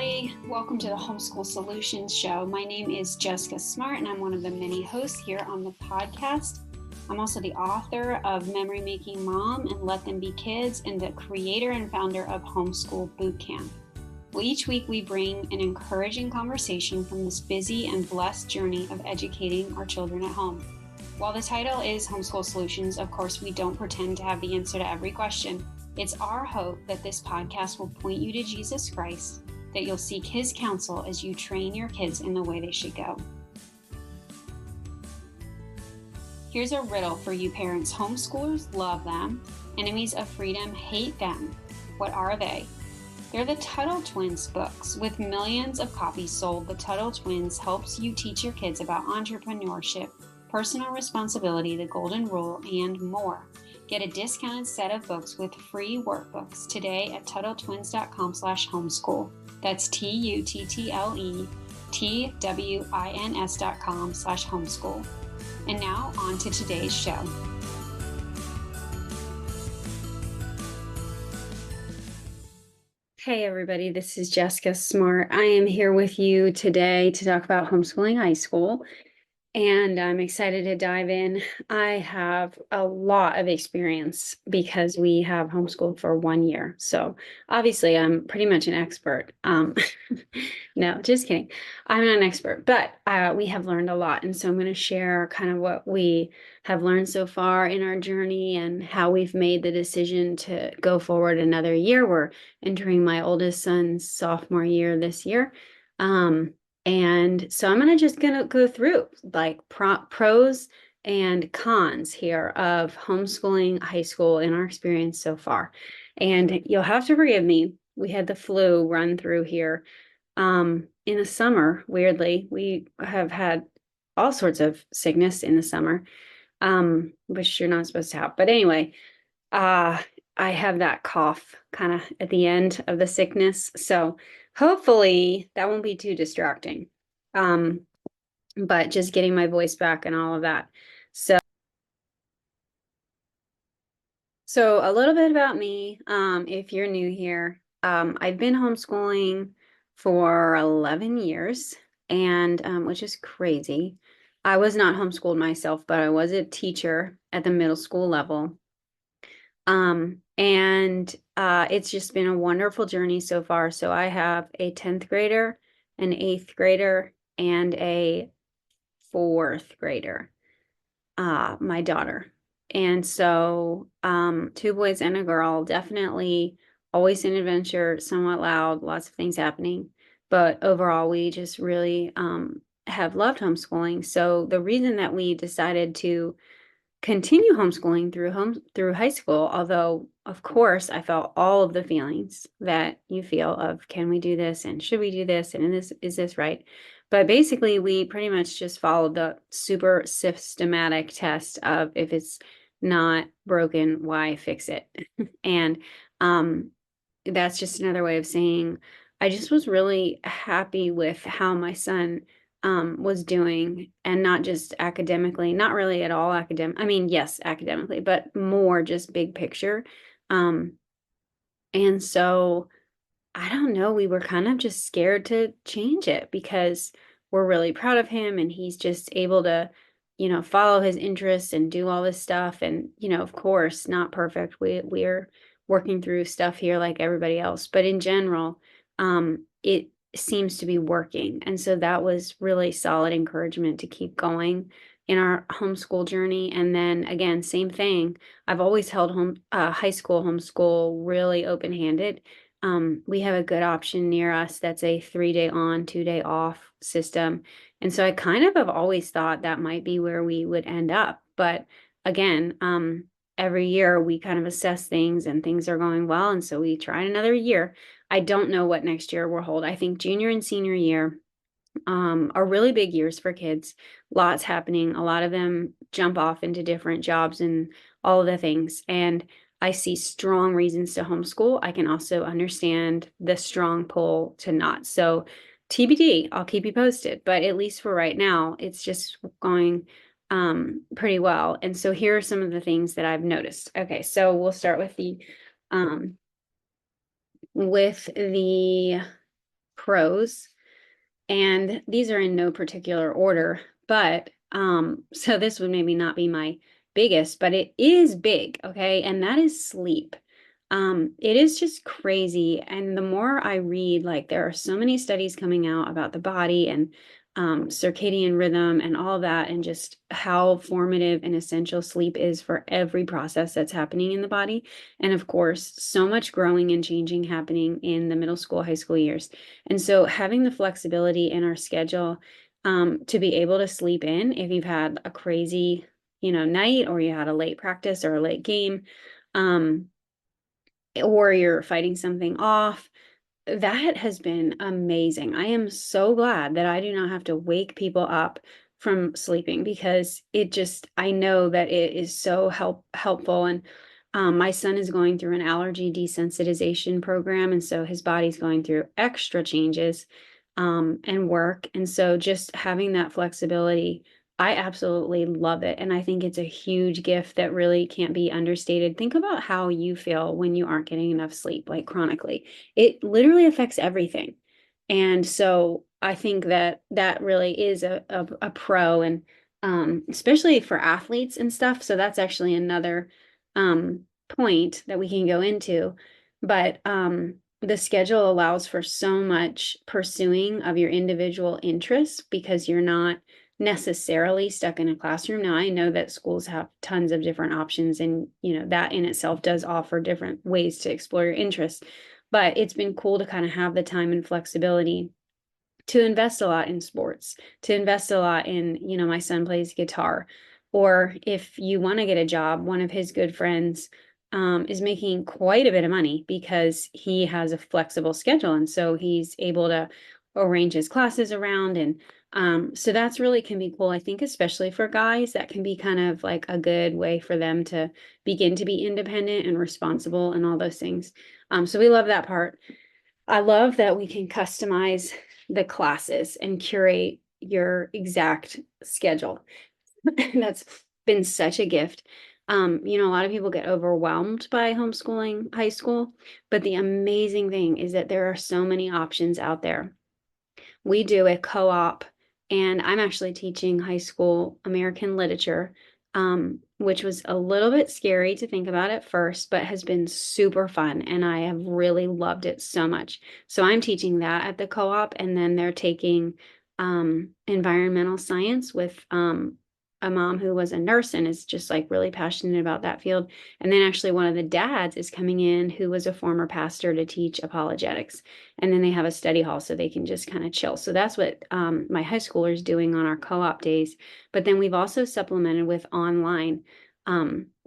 everybody. Welcome to the Homeschool Solutions Show. My name is Jessica Smart, and I'm one of the many hosts here on the podcast. I'm also the author of Memory Making Mom and Let Them Be Kids, and the creator and founder of Homeschool Bootcamp. Well, each week we bring an encouraging conversation from this busy and blessed journey of educating our children at home. While the title is Homeschool Solutions, of course, we don't pretend to have the answer to every question. It's our hope that this podcast will point you to Jesus Christ, that you'll seek His counsel as you train your kids in the way they should go. Here's a riddle for you parents. Homeschoolers love them. Enemies of freedom hate them. What are they? They're the Tuttle Twins books. With millions of copies sold, the Tuttle Twins helps you teach your kids about entrepreneurship, personal responsibility, the golden rule, and more. Get a discounted set of books with free workbooks today at TuttleTwins.com/homeschool. That's TuttleTwins.com/homeschool. And now on to today's show. Hey everybody, this is Jessica Smart. I am here with you today to talk about homeschooling high school. And I'm excited to dive in. I have a lot of experience because we have homeschooled for 1 year. So obviously I'm pretty much an expert. No, just kidding. I'm not an expert, but we have learned a lot. And so I'm going to share kind of what we have learned so far in our journey and how we've made the decision to go forward another year. We're entering my oldest son's sophomore year this year. And so I'm gonna go through like pros and cons here of homeschooling high school in our experience so far. And you'll have to forgive me. We had the flu run through here. In the summer, weirdly, we have had all sorts of sickness in the summer, which you're not supposed to have. But anyway, I have that cough kind of at the end of the sickness. So hopefully that won't be too distracting. But just getting my voice back and all of that. So a little bit about me, if you're new here, I've been homeschooling for 11 years, and which is crazy. I was not homeschooled myself, but I was a teacher at the middle school level. And it's just been a wonderful journey so far. So I have a 10th grader, an 8th grader, and a 4th grader, my daughter. And so 2 boys and a girl, definitely always an adventure, somewhat loud, lots of things happening. But overall, we just really have loved homeschooling. So the reason that we decided to continue homeschooling through high school, although of course I felt all of the feelings that you feel of, can we do this and should we do this and is this right? But basically we pretty much just followed the super systematic test of, if it's not broken, why fix it? And that's just another way of saying I just was really happy with how my son was doing, and not just academically, not really at all academic. I mean, yes, academically, but more just big picture. And so I don't know, we were kind of just scared to change it because we're really proud of him and he's just able to, follow his interests and do all this stuff. And, of course, not perfect. We're working through stuff here like everybody else, but in general, it seems to be working. And so that was really solid encouragement to keep going in our homeschool journey. And then again, same thing. I've always held high school homeschool really open-handed. We have a good option near us that's a 3-day on, 2-day off system. And so I kind of have always thought that might be where we would end up. But again, every year we kind of assess things and things are going well. And so we try another year. I don't know what next year will hold. I think junior and senior year are really big years for kids. Lots happening. A lot of them jump off into different jobs and all of the things. And I see strong reasons to homeschool. I can also understand the strong pull to not. So TBD, I'll keep you posted. But at least for right now, it's just going pretty well. And so here are some of the things that I've noticed. Okay, so we'll start with the pros, and these are in no particular order, but so this would maybe not be my biggest, but it is big, okay? And that is sleep. It is just crazy. And the more I read, like there are so many studies coming out about the body and circadian rhythm and all that, and just how formative and essential sleep is for every process that's happening in the body. And of course, so much growing and changing happening in the middle school, high school years. And so having the flexibility in our schedule to be able to sleep in if you've had a crazy, night, or you had a late practice or a late game, um, or you're fighting something off, that has been amazing. I am so glad that I do not have to wake people up from sleeping, because I know that it is so helpful. And my son is going through an allergy desensitization program, and so his body's going through extra changes and work. And so just having that flexibility, I absolutely love it. And I think it's a huge gift that really can't be understated. Think about how you feel when you aren't getting enough sleep, like chronically. It literally affects everything. And so I think that that really is a pro, and especially for athletes and stuff. So that's actually another point that we can go into. But the schedule allows for so much pursuing of your individual interests, because you're not necessarily stuck in a classroom. Now, I know that schools have tons of different options, and that in itself does offer different ways to explore your interests. But it's been cool to kind of have the time and flexibility to invest a lot in sports, to invest a lot in, my son plays guitar. Or if you want to get a job, one of his good friends is making quite a bit of money because he has a flexible schedule. And so he's able to arrange his classes around. And so that's really can be cool. I think, especially for guys, that can be kind of like a good way for them to begin to be independent and responsible and all those things. So we love that part. I love that we can customize the classes and curate your exact schedule. That's been such a gift. A lot of people get overwhelmed by homeschooling high school, but the amazing thing is that there are so many options out there. We do a co-op, and I'm actually teaching high school American literature, which was a little bit scary to think about at first, but has been super fun, and I have really loved it so much. So I'm teaching that at the co-op, and then they're taking environmental science with a mom who was a nurse and is just like really passionate about that field. And then actually one of the dads is coming in who was a former pastor to teach apologetics. And then they have a study hall so they can just kind of chill. So that's what my high schooler is doing on our co-op days. But then we've also supplemented with online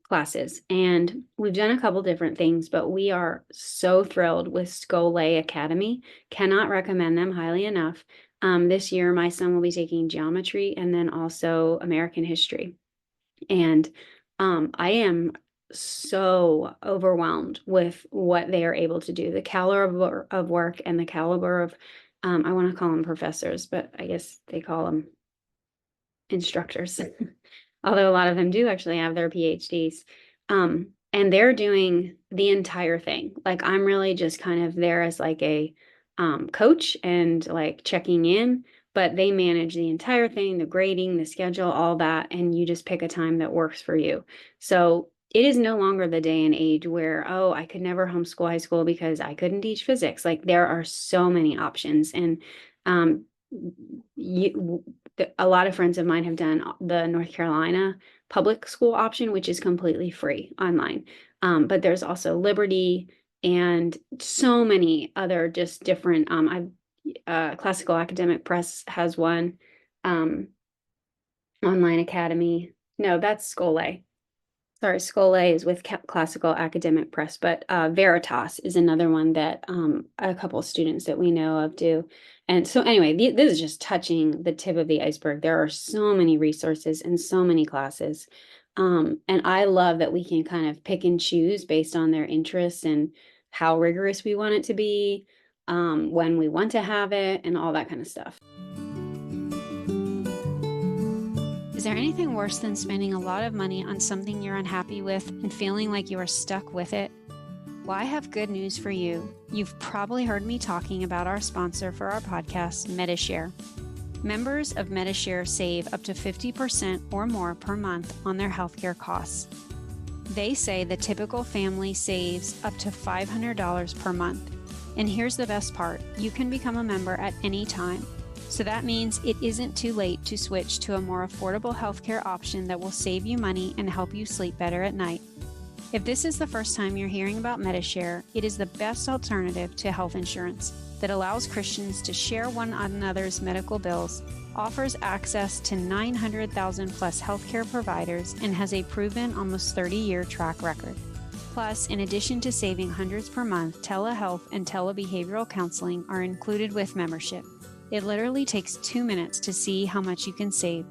classes. And we've done a couple different things, but we are so thrilled with Scholay Academy. Cannot recommend them highly enough. This year, my son will be taking geometry and then also American history. And I am so overwhelmed with what they are able to do, the caliber of work and the caliber of, I want to call them professors, but I guess they call them instructors. Although a lot of them do actually have their PhDs. And they're doing the entire thing. Like I'm really just kind of there as like a coach and like checking in, but they manage the entire thing, the grading, the schedule, all that, and you just pick a time that works for you. So it is no longer the day and age where, oh, I could never homeschool high school because I couldn't teach physics. Like there are so many options. And a lot of friends of mine have done the North Carolina public school option, which is completely free online. But there's also Liberty and so many other just different, Classical Academic Press has one, online academy. No, that's Scholay. Sorry, Scholay is with Classical Academic Press, but Veritas is another one that a couple of students that we know of do. And so anyway, this is just touching the tip of the iceberg. There are so many resources and so many classes. And I love that we can kind of pick and choose based on their interests and how rigorous we want it to be, when we want to have it, and all that kind of stuff. Is there anything worse than spending a lot of money on something you're unhappy with and feeling like you are stuck with it? Well, I have good news for you. You've probably heard me talking about our sponsor for our podcast, Medishare. Members of Medishare save up to 50% or more per month on their healthcare costs. They say the typical family saves up to $500 per month. And here's the best part, you can become a member at any time. So that means it isn't too late to switch to a more affordable healthcare option that will save you money and help you sleep better at night. If this is the first time you're hearing about Medishare, it is the best alternative to health insurance that allows Christians to share one another's medical bills, offers access to 900,000 plus healthcare providers, and has a proven almost 30-year track record. Plus, in addition to saving hundreds per month, telehealth and telebehavioral counseling are included with membership. It literally takes 2 minutes to see how much you can save.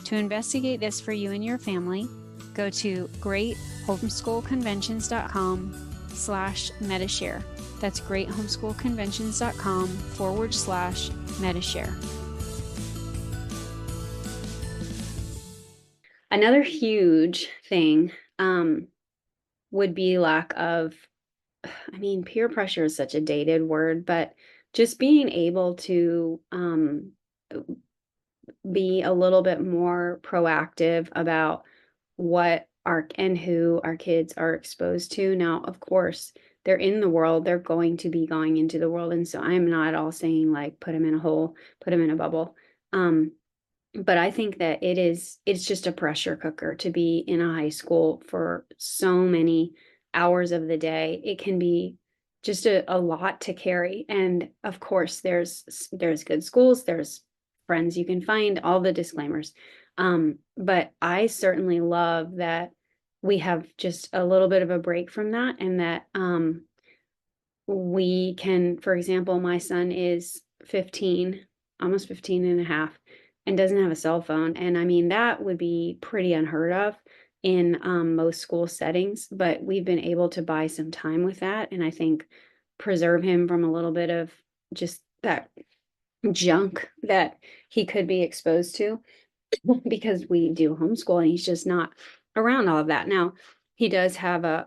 To investigate this for you and your family, go to greathomeschoolconventions.com/Medishare. That's greathomeschoolconventions.com/Medishare. Another huge thing would be lack of, peer pressure is such a dated word, but just being able to be a little bit more proactive about what and who our kids are exposed to. Now, of course, they're in the world, they're going to be going into the world. And so I'm not at all saying like, put them in a hole, put them in a bubble. But I think that it's just a pressure cooker to be in a high school for so many hours of the day. It can be just a lot to carry. And of course, there's good schools, there's friends you can find, all the disclaimers. But I certainly love that we have just a little bit of a break from that, and that we can, for example, my son is 15, almost 15 and a half, and doesn't have a cell phone. And that would be pretty unheard of in most school settings, but we've been able to buy some time with that. And I think preserve him from a little bit of just that junk that he could be exposed to, because we do homeschool and he's just not around all of that. Now, he does have a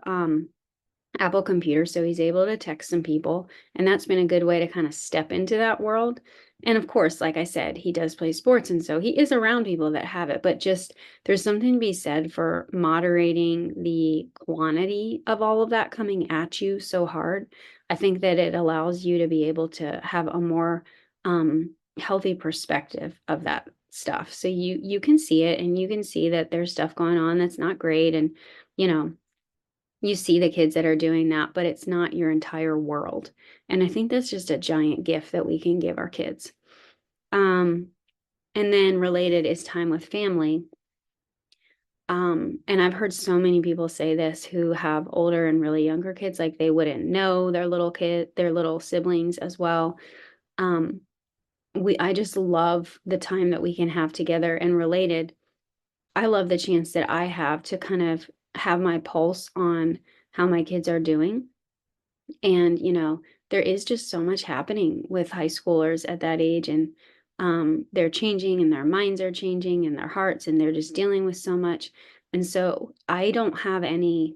Apple computer, so he's able to text some people, and that's been a good way to kind of step into that world. And of course, like I said, he does play sports, and so he is around people that have it, but just there's something to be said for moderating the quantity of all of that coming at you so hard. I think that it allows you to be able to have a more healthy perspective of that stuff. So you can see it, and you can see that there's stuff going on that's not great, and you see the kids that are doing that, but it's not your entire world. And I think that's just a giant gift that we can give our kids. And then related is time with family. And I've heard so many people say this who have older and really younger kids, like they wouldn't know their little siblings as well. I just love the time that we can have together. And related, I love the chance that I have to kind of have my pulse on how my kids are doing. And, there is just so much happening with high schoolers at that age, and they're changing, and their minds are changing, and their hearts, and they're just dealing with so much. And so I don't have any,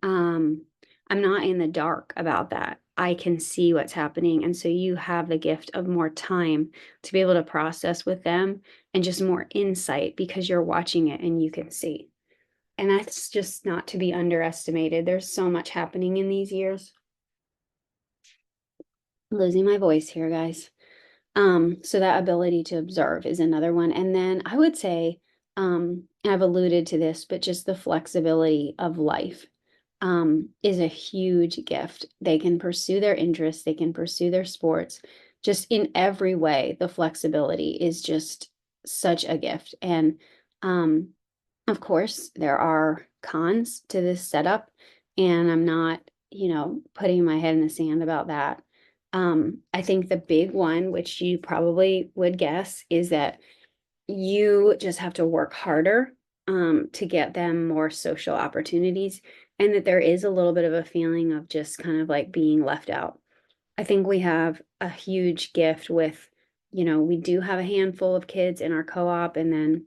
I'm not in the dark about that. I can see what's happening. And so you have the gift of more time to be able to process with them, and just more insight because you're watching it and you can see. And that's just not to be underestimated. There's so much happening in these years. Losing my voice here, guys. So that ability to observe is another one. And then I would say, I've alluded to this, but just the flexibility of life is a huge gift. They can pursue their interests, they can pursue their sports, just in every way. The flexibility is just such a gift. And of course, there are cons to this setup, and I'm not, putting my head in the sand about that. I think the big one, which you probably would guess, is that you just have to work harder to get them more social opportunities, and that there is a little bit of a feeling of just kind of like being left out. I think we have a huge gift with, we do have a handful of kids in our co-op, and then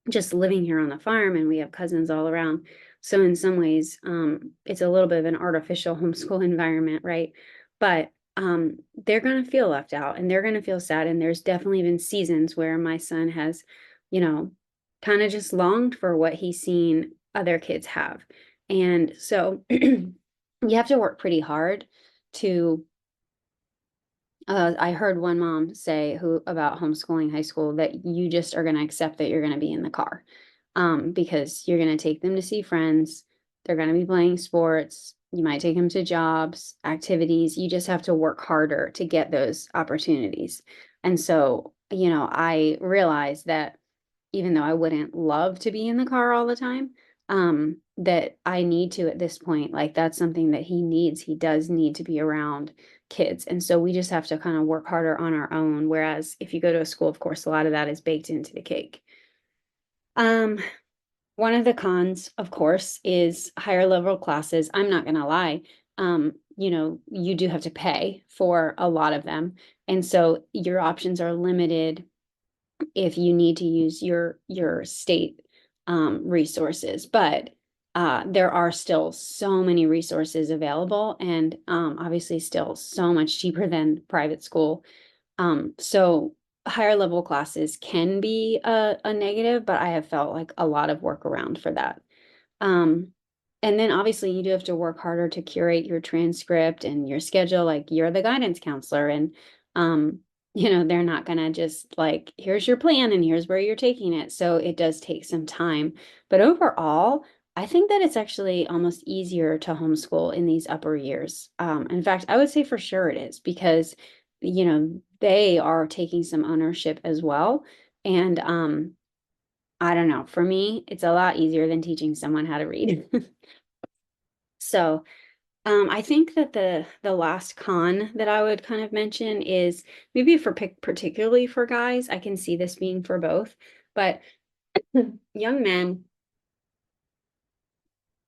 just living here on the farm, and we have cousins all around. So in some ways, it's a little bit of an artificial homeschool environment, right? But they're going to feel left out and they're going to feel sad. And there's definitely been seasons where my son has, you know, kind of just longed for what he's seen other kids have. And so you have to work pretty hard to I heard one mom say who about homeschooling high school that you just are going to accept that you're going to be in the car, because you're going to take them to see friends. They're going to be playing sports. You might take them to jobs, activities. You just have to work harder to get those opportunities. And so, I realized that even though I wouldn't love to be in the car all the time, that I need to at this point. Like that's something that he needs. He does need to be around kids. And so we just have to kind of work harder on our own. Whereas if you go to a school, of course, a lot of that is baked into the cake. Um, One of the cons, of course, is higher level classes. I'm not going to lie. You do have to pay for a lot of them. And so your options are limited if you need to use your state resources. But there are still so many resources available, and obviously still so much cheaper than private school. So higher level classes can be a negative, but I have felt like a lot of workaround for that. Um, and then obviously you do have to work harder to curate your transcript and your schedule. Like you're the guidance counselor and, um, they're not gonna just like, here's your plan and here's where you're taking it. So it does take some time. But overall, I think that it's actually almost easier to homeschool in these upper years. In fact, I would say for sure it is because, they are taking some ownership as well. And I don't know. For me, it's a lot easier than teaching someone how to read. So, I think that the last con that I would kind of mention is maybe for particularly for guys. I can see this being for both, but young men,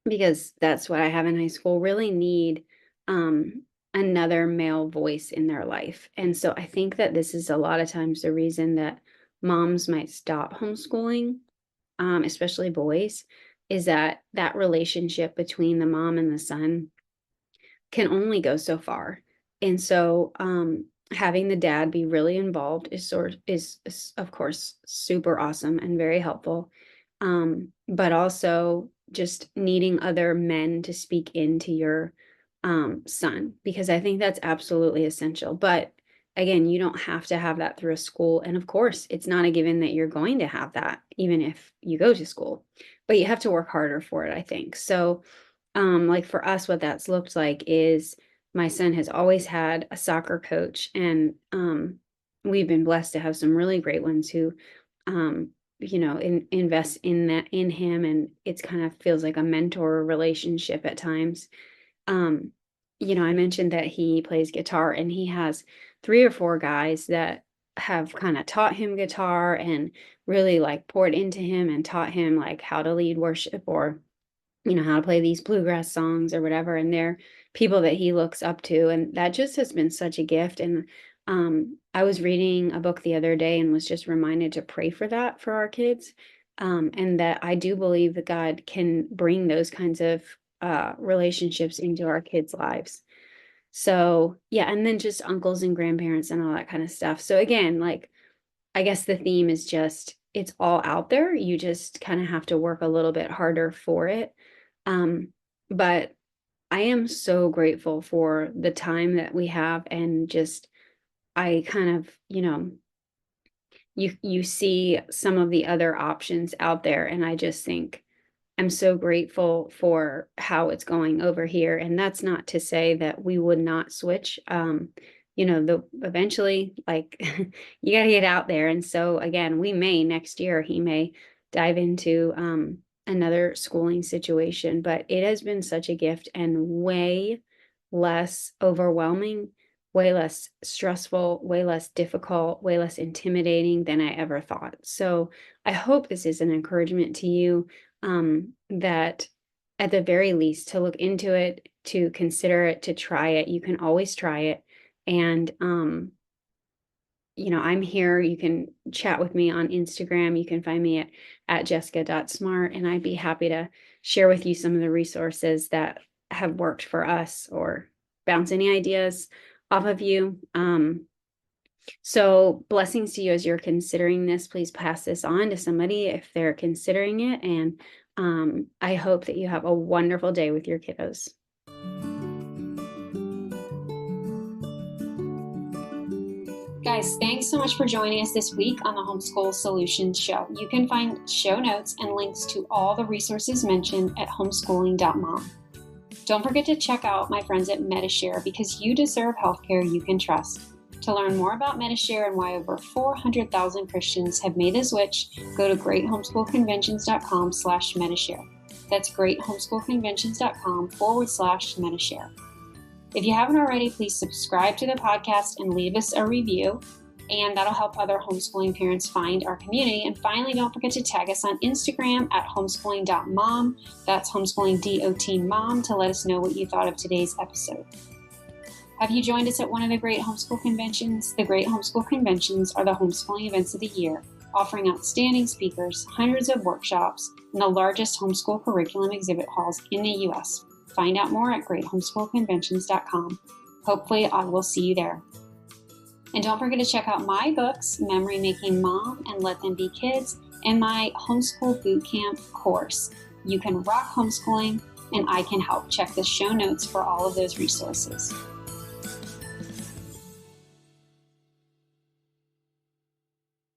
because that's what I have in high school, really need another male voice in their life. And so I think that this is a lot of times the reason that moms might stop homeschooling, especially boys, is that relationship between the mom and the son can only go so far. And so having the dad be really involved is of course super awesome and very helpful. But also just needing other men to speak into your son, because I think that's absolutely essential. But again, you don't have to have that through a school. And of course, it's not a given that you're going to have that, even if you go to school, but you have to work harder for it, I think. So, like for us, what that's looked like is my son has always had a soccer coach, and we've been blessed to have some really great ones who, invest in that in him, and it's kind of feels like a mentor relationship at times. Um, I mentioned that he plays guitar, and he has 3 or 4 guys that have kind of taught him guitar and really like poured into him and taught him like how to lead worship or how to play these bluegrass songs or whatever. And they're people that he looks up to. And that just has been such a gift. And I was reading a book the other day and was just reminded to pray for that for our kids. And that I do believe that God can bring those kinds of relationships into our kids' lives. So, yeah. And then just uncles and grandparents and all that kind of stuff. So, again, like, I guess the theme is just it's all out there. You just kind of have to work a little bit harder for it. Um, but I am so grateful for the time that we have, and just I kind of, you see some of the other options out there, and I just think I'm so grateful for how it's going over here. And that's not to say that we would not switch. The eventually, like you got to get out there. And so again, we may next year he may dive into another schooling situation, but it has been such a gift and way less overwhelming, way less stressful, way less difficult, way less intimidating than I ever thought. So I hope this is an encouragement to you, that at the very least to look into it, to consider it, to try it. You can always try it. And, I'm here. You can chat with me on Instagram. You can find me at jessica.smart, and I'd be happy to share with you some of the resources that have worked for us or bounce any ideas off of you. So blessings to you as you're considering this. Please pass this on to somebody if they're considering it. And I hope that you have a wonderful day with your kiddos. Guys, thanks so much for joining us this week on the Homeschool Solutions Show. You can find show notes and links to all the resources mentioned at homeschooling.mom. Don't forget to check out my friends at Medi-Share, because you deserve healthcare you can trust. To learn more about Medi-Share and why over 400,000 Christians have made the switch, go to greathomeschoolconventions.com/Medi-Share. That's greathomeschoolconventions.com/Medi-Share. If you haven't already, please subscribe to the podcast and leave us a review, and that'll help other homeschooling parents find our community. And finally, don't forget to tag us on Instagram at homeschooling.mom. That's homeschooling.mom to let us know what you thought of today's episode. Have you joined us at one of the Great Homeschool Conventions? The Great Homeschool Conventions are the homeschooling events of the year, offering outstanding speakers, hundreds of workshops, and the largest homeschool curriculum exhibit halls in the U.S. Find out more at greathomeschoolconventions.com. Hopefully, I will see you there. And don't forget to check out my books, Memory Making Mom and Let Them Be Kids, and my Homeschool Bootcamp course. You can rock homeschooling, and I can help. Check the show notes for all of those resources.